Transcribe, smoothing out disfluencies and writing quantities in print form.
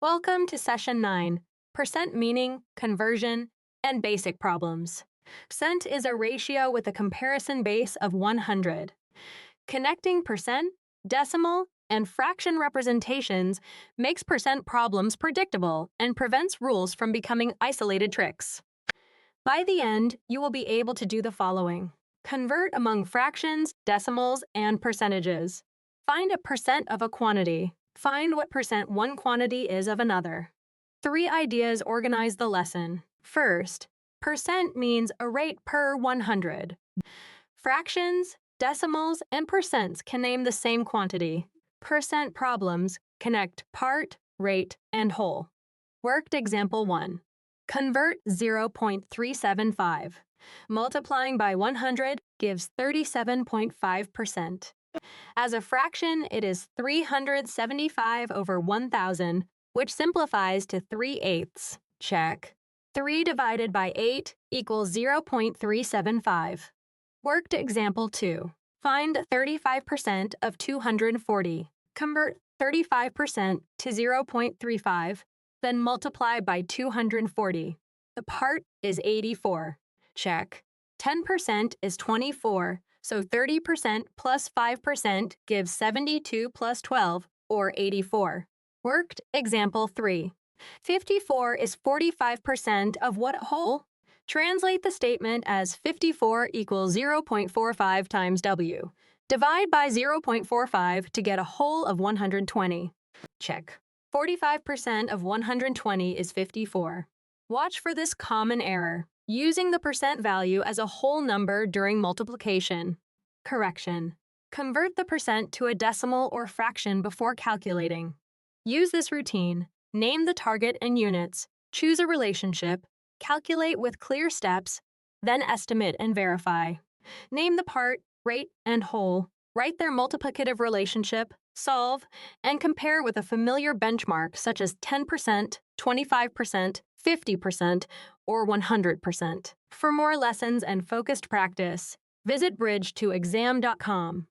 Welcome to Session 9, Percent Meaning, Conversion, and Basic Problems. Percent is a ratio with a comparison base of 100. Connecting percent, decimal, and fraction representations makes percent problems predictable and prevents rules from becoming isolated tricks. By the end, you will be able to do the following. Convert among fractions, decimals, and percentages. Find a percent of a quantity. Find what percent one quantity is of another. 3 ideas organize the lesson. First, percent means a rate per 100. Fractions, decimals, and percents can name the same quantity. Percent problems connect part, rate, and whole. Worked example 1. Convert 0.375. Multiplying by 100 gives 37.5%. As a fraction, it is 375 over 1,000, which simplifies to 3/8. Check. 3 divided by 8 equals 0.375. Worked example 2. Find 35% of 240. Convert 35% to 0.35, then multiply by 240. The part is 84. Check. 10% is 24, so 30% plus 5% gives 72 plus 12, or 84. Worked example 3. 54 is 45% of what whole? Translate the statement as 54 equals 0.45 times W. Divide by 0.45 to get a whole of 120. Check. 45% of 120 is 54. Watch for this common error, using the percent value as a whole number during multiplication. Correction. Convert the percent to a decimal or fraction before calculating. Use this routine. Name the target in units, choose a relationship, calculate with clear steps, then estimate and verify. Name the part, rate, and whole, write their multiplicative relationship, solve, and compare with a familiar benchmark such as 10%, 25%, 50%, or 100%. For more lessons and focused practice, visit bridge2exam.com.